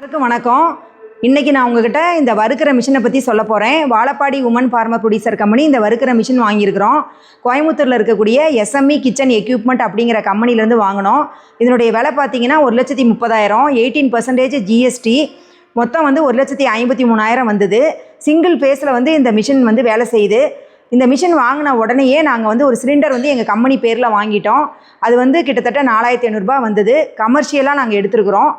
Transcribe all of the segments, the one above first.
வணக்கம். இன்றைக்கி நான் உங்ககிட்ட இந்த வறுக்கிற மிஷினை பற்றி சொல்ல போகிறேன். Vazhapadi woman farmer producer company இந்த வறுக்கிற மிஷின் வாங்கியிருக்கிறோம். கோயம்புத்தூரில் இருக்கக்கூடிய எஸ்எம்இ கிச்சன் எக்யூப்மெண்ட் அப்படிங்கிற கம்பெனிலேருந்து வாங்கினோம். இதனுடைய விலை பார்த்தீங்கன்னா 1,30,000, 18% ஜிஎஸ்டி, மொத்தம் வந்து 1,53,000 வந்தது. சிங்கிள் ஃபேஸில் வந்து இந்த மிஷின் வந்து வேலை செய்யுது. இந்த மிஷின் வாங்கின உடனேயே நாங்கள் வந்து ஒரு சிலிண்டர் வந்து எங்கள் கம்பெனி பேரில் வாங்கிட்டோம். அது வந்து கிட்டத்தட்ட 4,500 வந்தது. கமர்ஷியலாக நாங்கள் எடுத்துருக்குறோம்.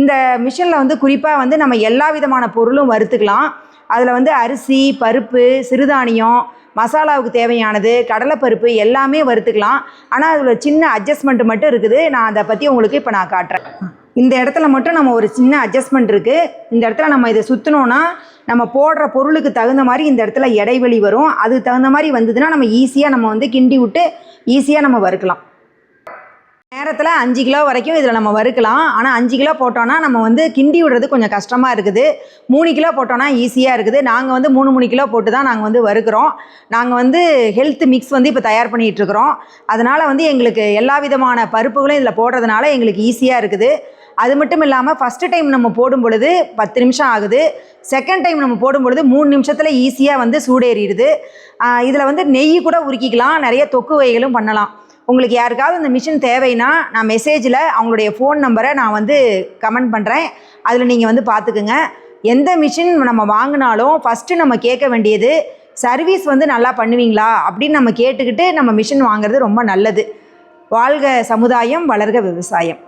இந்த மிஷினில் வந்து குறிப்பாக வந்து நம்ம எல்லா விதமான பொருளும் வறுத்துக்கலாம். அதில் வந்து அரிசி, பருப்பு, சிறுதானியம், மசாலாவுக்கு தேவையானது, கடலைப்பருப்பு எல்லாமே வறுத்துக்கலாம். ஆனால் அதில் சின்ன அட்ஜஸ்ட்மெண்ட் மட்டும் இருக்குது. நான் அதை பற்றி உங்களுக்கு இப்போ நான் காட்டுறேன். இந்த இடத்துல மட்டும் நம்ம ஒரு சின்ன அட்ஜஸ்ட்மெண்ட் இருக்குது. இந்த இடத்துல நம்ம இதை சுற்றினோன்னா நம்ம போடுற பொருளுக்கு தகுந்த மாதிரி இந்த இடத்துல இடைவெளி வரும். அதுக்கு தகுந்த மாதிரி வந்ததுன்னா நம்ம ஈஸியாக நம்ம வந்து கிண்டி விட்டு ஈஸியாக நம்ம வறுக்கலாம். நேரத்தில் 5 கிலோ வரைக்கும் இதில் நம்ம வறுக்கலாம். ஆனால் 5 கிலோ போட்டோன்னா நம்ம வந்து கிண்டி விடுறது கொஞ்சம் கஷ்டமாக இருக்குது. 3 கிலோ போட்டோன்னா ஈஸியாக இருக்குது. நாங்கள் வந்து 3 கிலோ போட்டு தான் நாங்கள் வந்து வறுக்கிறோம். நாங்கள் வந்து ஹெல்த் மிக்ஸ் வந்து இப்போ தயார் பண்ணிகிட்ருக்குறோம். அதனால் வந்து எங்களுக்கு எல்லா விதமான பருப்புகளும் இதில் போடுறதுனால எங்களுக்கு ஈஸியாக இருக்குது. அது மட்டும் இல்லாமல் ஃபஸ்ட்டு டைம் நம்ம போடும் பொழுது 10 நிமிஷம் ஆகுது. செகண்ட் டைம் நம்ம போடும் பொழுது 3 நிமிஷத்தில் ஈஸியாக வந்து சூடேறிடுது. இதில் வந்து நெய் கூட உருக்கிக்கலாம். நிறைய தொக்கு வகைகளும் பண்ணலாம். உங்களுக்கு யாருக்காவது இந்த மிஷின் தேவைன்னா நான் மெசேஜில் அவங்களுடைய ஃபோன் நம்பரை நான் வந்து கமெண்ட் பண்ணுறேன். அதில் நீங்கள் வந்து பார்த்துக்குங்க. எந்த மிஷின் நம்ம வாங்கினாலும் ஃபஸ்ட்டு நம்ம கேட்க வேண்டியது சர்வீஸ் வந்து நல்லா பண்ணுவீங்களா அப்படின்னு நம்ம கேட்டுக்கிட்டு நம்ம மிஷின் வாங்குறது ரொம்ப நல்லது. வாழ்க சமுதாயம், வளர்க விவசாயம்.